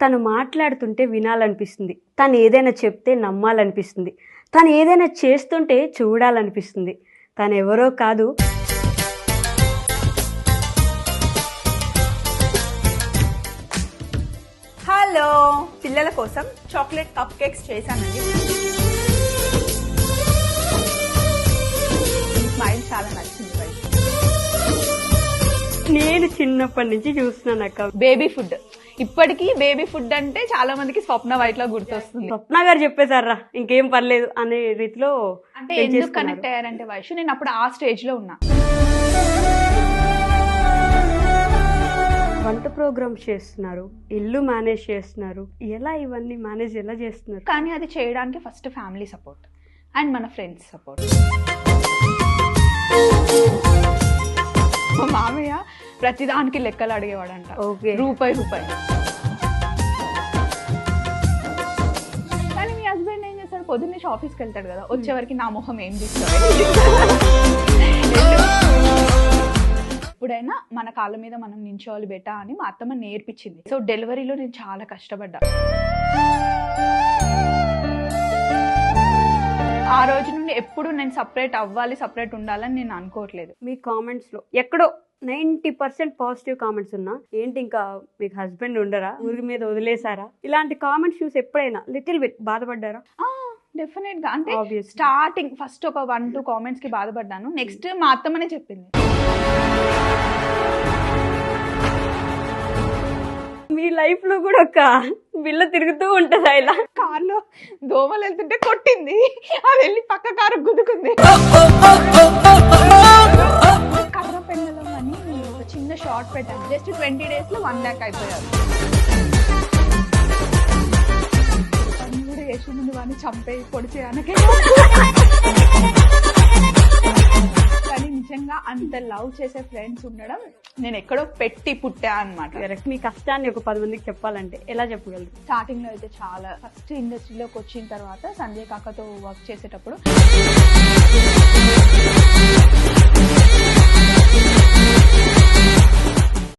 తను మాట్లాడుతుంటే వినాలనిపిస్తుంది, తను ఏదైనా చెప్తే నమ్మాలనిపిస్తుంది, తను ఏదైనా చేస్తుంటే చూడాలనిపిస్తుంది. తను ఎవరో కాదు, హలో, పిల్లల కోసం చాక్లెట్ కప్ కేక్స్ చేశానండి. స్మైల్ చాలా నచ్చింది. నేను చిన్నప్పటి నుంచి చూస్తున్నాను అక్క. బేబీ ఫుడ్, ఇప్పటికీ బేబీ ఫుడ్ అంటే చాలా మందికి స్వప్న వైట్ లా గుర్తొస్తుంది. స్వప్న గారు చెప్పేశారా ఇంకేం పర్లేదు అనే రీతిలో. అంటే ఎందుకు కనెక్ట్ అయ్యారంటే వైషు, నేను అప్పుడు ఆ స్టేజ్ లో ఉన్నా. వంట ప్రోగ్రామ్స్ చేస్తున్నారు, ఇల్లు మేనేజ్ చేస్తున్నారు, ఎలా ఇవన్నీ మేనేజ్ ఎలా చేస్తున్నారు? కానీ అది చేయడానికి ఫస్ట్ ఫ్యామిలీ సపోర్ట్ అండ్ మన ఫ్రెండ్స్ సపోర్ట్. మా మామయ్య ప్రతిదానికి లెక్కలు అడిగేవాడంట, రూపాయి. కానీ మీ హస్బెండ్ ఏం చేస్తాడు, పొద్దున్నే ఆఫీస్కి వెళ్తాడు కదా, వచ్చేవరకు నా మొహం ఏం తీస్తాడు. ఎప్పుడైనా మన కాళ్ళ మీద మనం నించోవాలి బెటా అని మా అత్తమ్మ నేర్పించింది. సో డెలివరీలో నేను చాలా కష్టపడ్డా. ఆ రోజు నుండి ఎప్పుడు నేను సపరేట్ అవ్వాలి, సపరేట్ ఉండాలని నేను అనుకోవట్లేదు. మీ కామెంట్స్ లో ఎక్కడో 90% పాజిటివ్ కామెంట్స్ ఉన్నా, ఏంటి ఇంకా మీకు హస్బెండ్ ఉండరా, ఊరి మీద వదిలేసారా, ఇలాంటి కామెంట్స్ చూసి ఎప్పుడైనా లిటిల్ బిట్ బాధపడ్డారా? డెఫినెట్ గా. అంటే స్టార్టింగ్ ఫస్ట్ ఒక 1-2 కామెంట్స్ కి బాధపడ్డాను. నెక్స్ట్ మా అత్తమ్మనే చెప్పింది, మీ లైఫ్ లో కూడా ఒక బిల్ల తిరుగుతూ ఉంటదా ఇలా? కార్లో దోమలు వెళ్తుంటే కొట్టింది, అది వెళ్ళి పక్క కారు గుద్దుకుంది. కర్ర పెండలం అని ఒక చిన్న షార్ట్ పెట్టాను, జస్ట్ 20 days లో 1 lakh అయిపోయారు. పని కూడా చేసి ముందు వాడిని చంపే పొడిచే అనకే. కానీ నిజంగా అంత లవ్ చేసే ఫ్రెండ్స్ ఉండడం నేను ఎక్కడో పెట్టి పుట్టా అనమాట. మీ కష్టాన్ని ఒక 10 మందికి చెప్పాలంటే ఎలా చెప్పగలరు? స్టార్టింగ్ లో అయితే చాలా, ఫస్ట్ ఇండస్ట్రీలోకి వచ్చిన తర్వాత సంజయ్ కాకతో వర్క్ చేసేటప్పుడు